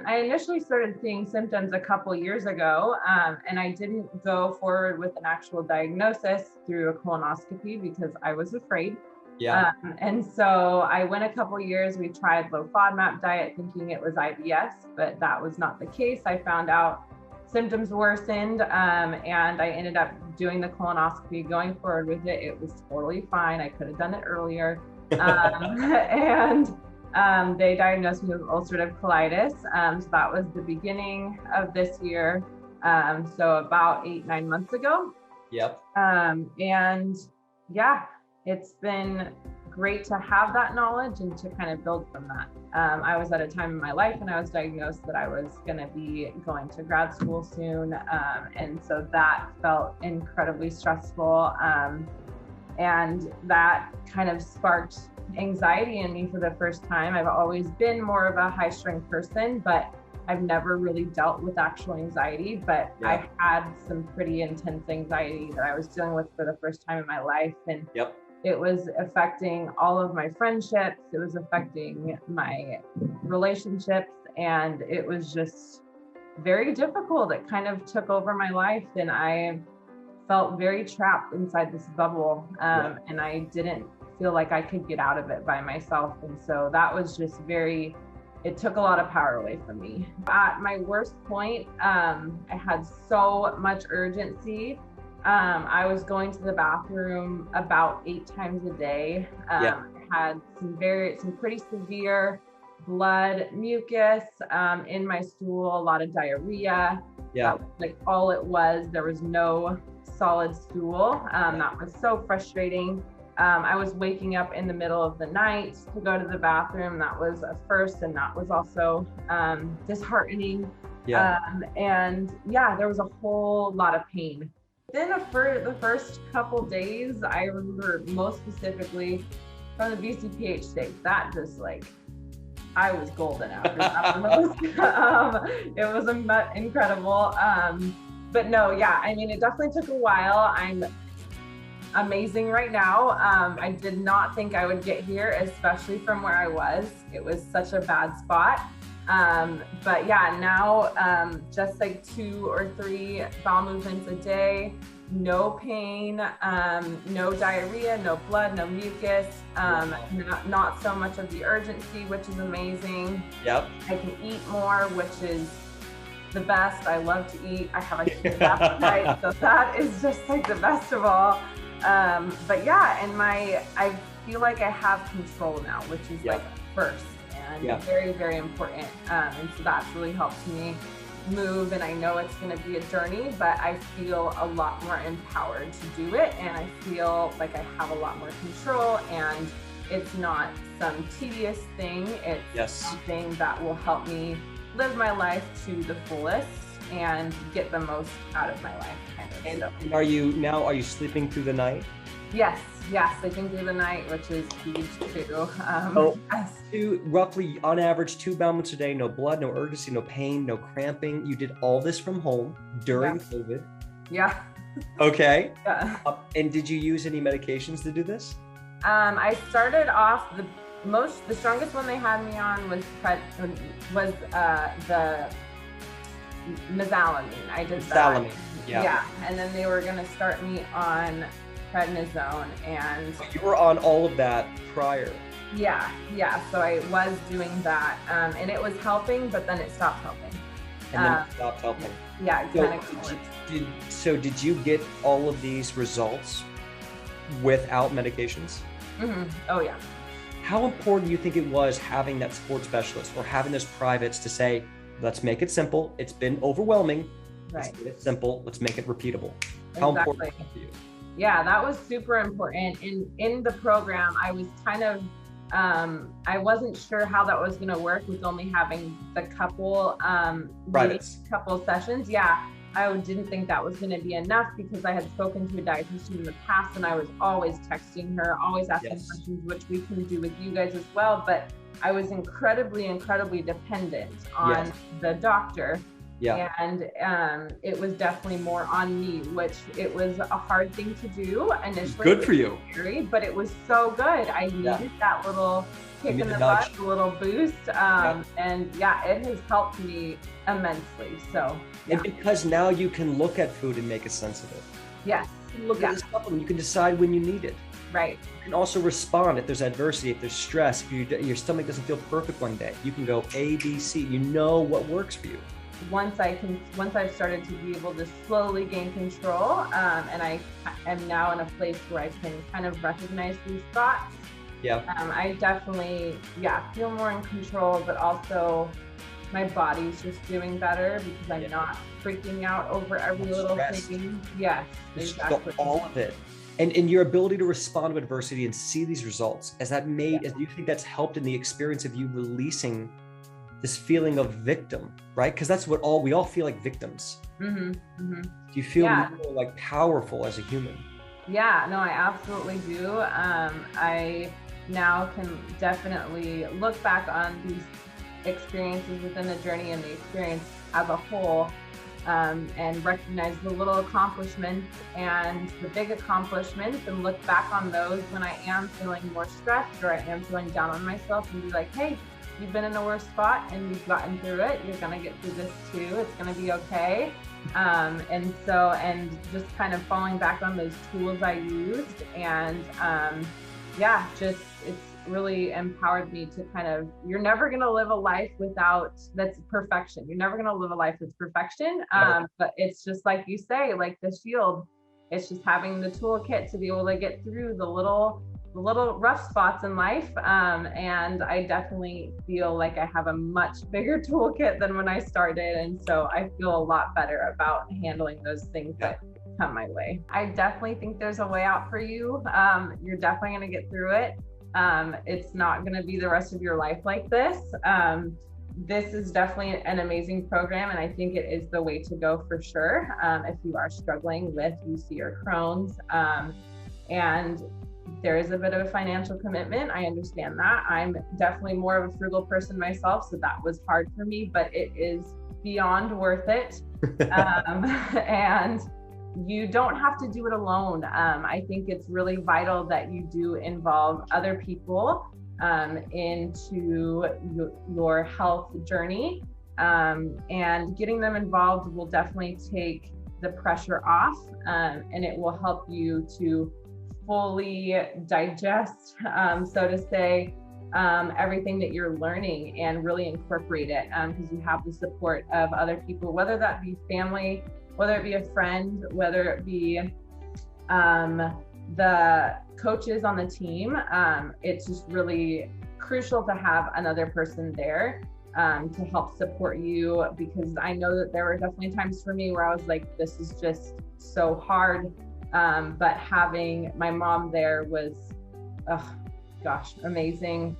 I initially started seeing symptoms a couple years ago, and I didn't go forward with an actual diagnosis through a colonoscopy because I was afraid. Yeah. And so I went a couple years, we tried low FODMAP diet thinking it was IBS, but that was not the case. I found out symptoms worsened, and I ended up doing the colonoscopy, going forward with it. It was totally fine. I could have done it earlier. And they diagnosed me with ulcerative colitis. So that was the beginning of this year. So about 8-9 months ago. Yep. And yeah, it's been great to have that knowledge and to kind of build from that. I was at a time in my life when I was diagnosed that I was going to be going to grad school soon. And so that felt incredibly stressful. And that kind of sparked anxiety in me for the first time. I've always been more of a high strength person, but I've never really dealt with actual anxiety, but I had some pretty intense anxiety that I was dealing with for the first time in my life. And it was affecting all of my friendships. It was affecting my relationships, and it was just very difficult. It kind of took over my life, and I felt very trapped inside this bubble. And I didn't feel like I could get out of it by myself. And so that was just it took a lot of power away from me. At my worst point, I had so much urgency. I was going to the bathroom about 8 times a day. I had some pretty severe blood, mucus in my stool, a lot of diarrhea. That was like all it was. There was no solid stool. That was so frustrating. I was waking up in the middle of the night to go to the bathroom. That was a first, and that was also disheartening. And there was a whole lot of pain. Then for the first couple days, I remember most specifically from the BCPH days, that just I was golden after that. It was incredible. But no, I mean, it definitely took a while. I'm amazing right now. I did not think I would get here, especially from where I was. It was such a bad spot. But now just 2 or 3 bowel movements a day, no pain, no diarrhea, no blood, no mucus, not so much of the urgency, which is amazing. I can eat more, which is the best. I love to eat. I have a huge appetite, so that is just the best of all. But and I feel like I have control now, which is first and very, very important. And so that's really helped me move. And I know it's going to be a journey, but I feel a lot more empowered to do it. And I feel like I have a lot more control, and it's not some tedious thing. It's something that will help me live my life to the fullest and get the most out of my life. And are you sleeping through the night? Yes, sleeping through the night, which is huge too. Roughly on average 2 bowel movements a day, no blood, no urgency, no pain, no cramping. You did all this from home during COVID. Okay. And did you use any medications to do this? I started off the strongest one they had me on was the mesalamine. I did that. And then they were going to start me on prednisone, and you were on all of that prior. So I was doing that, and it was helping, but then it stopped helping. And then it stopped helping. So did you get all of these results without medications? Oh yeah. How important do you think it was having that sports specialist or having those privates to say, let's make it simple. It's been overwhelming. Let's make it simple. Let's make it repeatable. How important is that for you? Yeah, that was super important. In the program, I was kind of, I wasn't sure how that was going to work with only having the couple sessions. I didn't think that was going to be enough because I had spoken to a dietitian in the past, and I was always texting her, always asking questions, which we can do with you guys as well. But I was incredibly, incredibly dependent on the doctor. Yeah. And it was definitely more on me, which it was a hard thing to do initially. Good for you. Scary, but it was so good. I needed that little kick in the butt, a little boost. And yeah, it has helped me immensely. So and because now you can look at food and make a sense of it. Yes. Look at the supplement. You can decide when you need it. Right. You can also respond if there's adversity, if there's stress, if your stomach doesn't feel perfect one day. You can go A, B, C. You know what works for you. Once I've started to be able to slowly gain control, and I am now in a place where I can kind of recognize these thoughts. Yeah. I definitely, feel more in control, but also my body's just doing better because I'm not freaking out over every little thing. Yes, exactly. All of it. And your ability to respond to adversity and see these results, do you think that's helped in the experience of you releasing this feeling of victim, right? Because that's what we all feel like victims. Do you feel more like powerful as a human? Yeah, no, I absolutely do. I now can definitely look back on these experiences within the journey and the experience as a whole, and recognize the little accomplishments and the big accomplishments, and look back on those when I am feeling more stressed or I am feeling down on myself, and be like, hey, you've been in a worse spot and you've gotten through it. You're going to get through this too. It's going to be okay. And just kind of falling back on those tools I used, and it's really empowered me to kind of, you're never going to live a life that's perfection. You're never going to live a life that's perfection. But it's just like you say, like the shield, it's just having the toolkit to be able to get through the little rough spots in life. And I definitely feel like I have a much bigger toolkit than when I started. And so I feel a lot better about handling those things that come my way. I definitely think there's a way out for you. You're definitely going to get through it. It's not going to be the rest of your life like this. This is definitely an amazing program, and I think it is the way to go for sure. If you are struggling with UC or Crohn's, and there is a bit of a financial commitment. I understand that. I'm definitely more of a frugal person myself, so that was hard for me, but it is beyond worth it. And you don't have to do it alone. I think it's really vital that you do involve other people into your health journey, and getting them involved will definitely take the pressure off, and it will help you to fully digest, so to say, everything that you're learning, and really incorporate it, because you have the support of other people, whether that be family, whether it be a friend, whether it be the coaches on the team. It's just really crucial to have another person there to help support you, because I know that there were definitely times for me where I was like, this is just so hard. But having my mom there was, amazing.